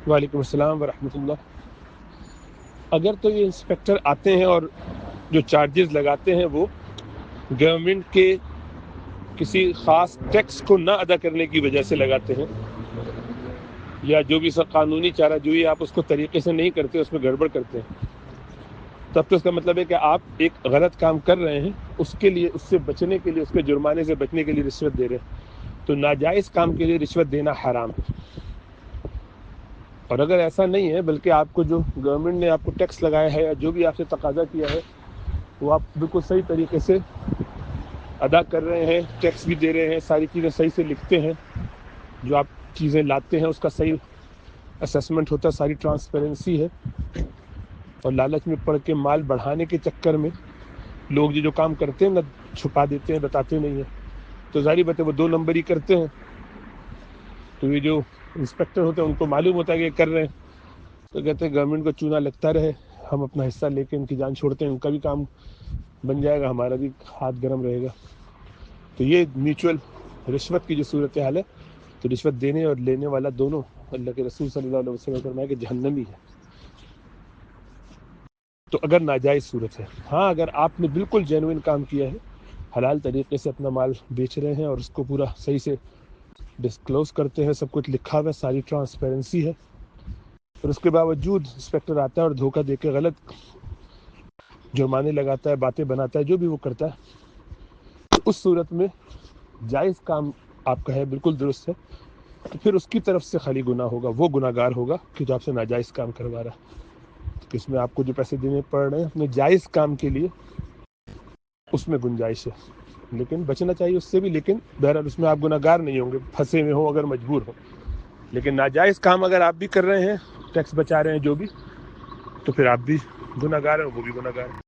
وعلیکم السلام ورحمۃ اللہ۔ اگر تو یہ انسپیکٹر آتے ہیں اور جو چارجز لگاتے ہیں وہ گورنمنٹ کے کسی خاص ٹیکس کو نہ ادا کرنے کی وجہ سے لگاتے ہیں، یا جو بھی قانونی چارہ جوئی آپ اس کو طریقے سے نہیں کرتے، اس میں گڑبڑ کرتے ہیں، تب تو اس کا مطلب ہے کہ آپ ایک غلط کام کر رہے ہیں، اس کے لیے، اس سے بچنے کے لیے، اس کے جرمانے سے بچنے کے لیے رشوت دے رہے ہیں۔ تو ناجائز کام کے لیے رشوت دینا حرام ہے۔ اور اگر ایسا نہیں ہے، بلکہ آپ کو جو گورنمنٹ نے آپ کو ٹیکس لگایا ہے یا جو بھی آپ سے تقاضا کیا ہے وہ آپ بالکل صحیح طریقے سے ادا کر رہے ہیں، ٹیکس بھی دے رہے ہیں، ساری چیزیں صحیح سے لکھتے ہیں، جو آپ چیزیں لاتے ہیں اس کا صحیح اسیسمنٹ ہوتا ہے، ساری ٹرانسپیرنسی ہے، اور لالچ میں پڑ کے مال بڑھانے کے چکر میں لوگ جو کام کرتے ہیں نہ چھپا دیتے ہیں، بتاتے نہیں ہیں، تو ظاہری بات ہے وہ دو نمبری کرتے ہیں۔ تو یہ جو انسپیکٹر ہوتے ہیں ان کو معلوم ہوتا ہے کہ یہ کر رہے ہیں، تو کہتے ہیں گورنمنٹ کو چونا لگتا رہے، ہم اپنا حصہ لے کے ان کی جان چھوڑتے ہیں، ان کا بھی کام بن جائے گا، ہمارا بھی ہاتھ گرم رہے گا۔ تو یہ میوچل رشوت کی جو صورتحال ہے، تو رشوت دینے اور لینے والا دونوں اللہ کے رسول صلی اللہ علیہ وسلم نے فرمایا کہ جہنمی ہے۔ تو اگر ناجائز صورت ہے، ہاں اگر آپ نے بالکل جینوئن کام کیا ہے، حلال طریقے سے اپنا مال بیچ رہے ہیں اور اس کو پورا صحیح سے ڈسکلوز کرتے ہیں، سب کچھ لکھا ہوا ہے، ساری ٹرانسپیرنسی ہے، اور اس کے باوجود انسپیکٹر آتا ہے اور دھوکہ دے کے غلط جرمانے لگاتا ہے، باتیں بناتا ہے، جو بھی وہ کرتا ہے، تو اس صورت میں جائز کام آپ کا ہے، بالکل درست ہے، تو پھر اس کی طرف سے خالی گناہ ہوگا، وہ گناہ گار ہوگا کہ جو آپ سے ناجائز کام کروا رہا ہے۔ کہ اس میں آپ کو جو پیسے دینے پڑ رہے ہیں اپنے جائز کام کے لیے، اس میں گنجائش ہے، لیکن بچنا چاہیے اس سے بھی، لیکن بہرحال اس میں آپ گناہ گار نہیں ہوں گے، پھنسے ہوئے ہوں اگر مجبور ہوں۔ لیکن ناجائز کام اگر آپ بھی کر رہے ہیں، ٹیکس بچا رہے ہیں جو بھی، تو پھر آپ بھی گناہ گار ہیں، وہ بھی گناہ گار ہیں۔